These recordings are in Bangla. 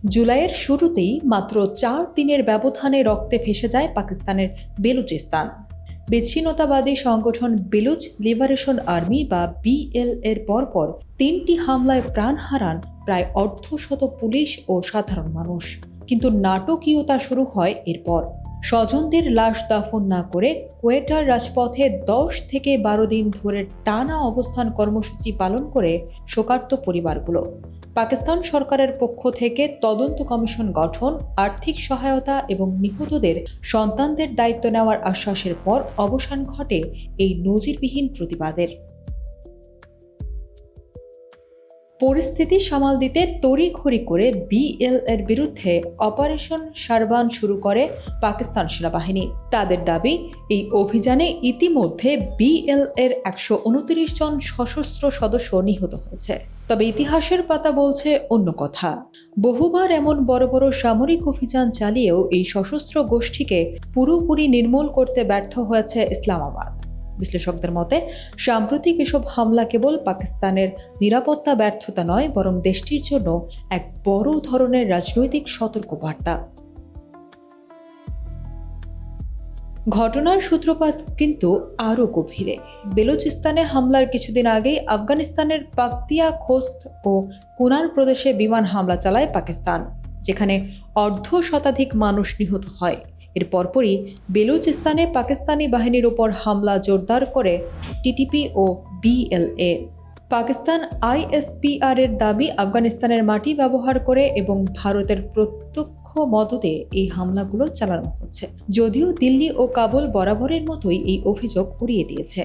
জুলাইয়ের শুরুতেই মাত্র 4 দিনের ব্যবধানে রক্তে ভেসে যায় পাকিস্তানের বেলুচিস্তান। বিচ্ছিন্নতাবাদী সংগঠন বেলুচ লিবারেশন আর্মি বা বিএল এর পরপর 3টি হামলায় প্রাণ হারান প্রায় অর্ধশত পুলিশ ও সাধারণ মানুষ। কিন্তু নাটকীয়তা শুরু হয় এরপর। স্বজনদের লাশ দাফন না করে কোয়েটার রাজপথে 10 থেকে 12 দিন ধরে টানা অবস্থান কর্মসূচি পালন করে শোকার্ত পরিবারগুলো। পাকিস্তান সরকারের পক্ষ থেকে তদন্ত কমিশন গঠন, আর্থিক সহায়তা এবং নিহতদের সন্তানদের দায়িত্ব নেওয়ার আশ্বাসের পর অবসান ঘটে এই নজিরবিহীন প্রতিবাদের। পরিস্থিতি সামাল দিতে তড়িঘড়ি করে বিএল এর বিরুদ্ধে অপারেশন শারবান শুরু করে পাকিস্তান সেনাবাহিনী। তাদের দাবি, এই অভিযানে ইতিমধ্যে বিএল এর 129 জন সশস্ত্র সদস্য নিহত হয়েছে। তবে ইতিহাসের পাতা বলছে অন্য কথা। বহুবার এমন বড় বড় সামরিক অভিযান চালিয়েও এই সশস্ত্র গোষ্ঠীকে পুরোপুরি নির্মূল করতে ব্যর্থ হয়েছে ইসলামাবাদ। বিশ্লেষকদের মতে সাম্প্রতিক এসব হামলা কেবল পাকিস্তানের নিরাপত্তা ব্যর্থতা নয়, বরং দেশটির জন্য এক বড় ধরনের রাজনৈতিক সতর্কবার্তা। ঘটনার সূত্রপাত কিন্তু আরও গভীরে। বেলুচিস্তানে হামলার কিছুদিন আগেই আফগানিস্তানের পাকতিয়া খোস্ত ও কুনার প্রদেশে বিমান হামলা চালায় পাকিস্তান, যেখানে অর্ধশতাধিক মানুষ নিহত হয়। এর পরপরই বেলুচিস্তানে পাকিস্তানি বাহিনীর ওপর হামলা জোরদার করে টিটিপি ও বিএলএ। পাকিস্তান আইএসপিআর এর দাবি, আফগানিস্তানের মাটি ব্যবহার করে এবং ভারতের প্রত্যক্ষ মদদে এই হামলাগুলো চালানো হচ্ছে, যদিও দিল্লি ও কাবুল বরাবরের মতোই এই অভিযোগ উড়িয়ে দিয়েছে।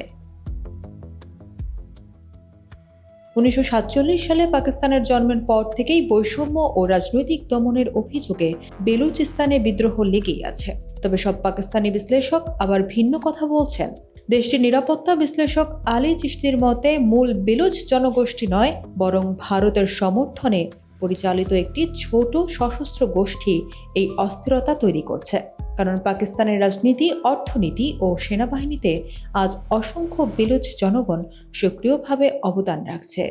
1947 সালে পাকিস্তানের জন্মের পর থেকেই বৈষম্য ও রাজনৈতিক দমনের অভিযোগে বেলুচিস্তানে বিদ্রোহ লেগেই আছে। তবে সব পাকিস্তানি বিশ্লেষক আবার ভিন্ন কথা বলছেন। দেশটির নিরাপত্তা বিশ্লেষক আলী চিশতির মতে মূল বেলুচ জনগোষ্ঠী নয়, বরং ভারতের সমর্থনে পরিচালিত একটি ছোট সশস্ত্র গোষ্ঠী এই অস্থিরতা তৈরি করছে। কারণ পাকিস্তানের রাজনীতি, অর্থনীতি ও সেনাবাহিনীতে আজ অসংখ্য বেলুচ জনগণ সক্রিয়ভাবে অবদান রাখছে।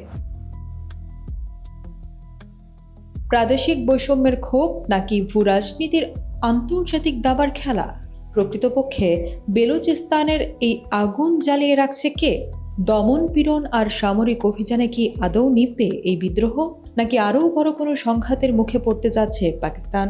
প্রাদেশিক বৈষম্যের ক্ষোভ নাকি ভূরাজনীতির আন্তর্জাতিক দাবার খেলা? প্রকৃতপক্ষে বেলুচিস্তানের এই আগুন জ্বালিয়ে রাখছে কে? দমন পীড়ন আর সামরিক অভিযানে কি আদৌ নিভবে এই বিদ্রোহ, নাকি আরও বড় কোনো সংঘাতের মুখে পড়তে যাচ্ছে পাকিস্তান?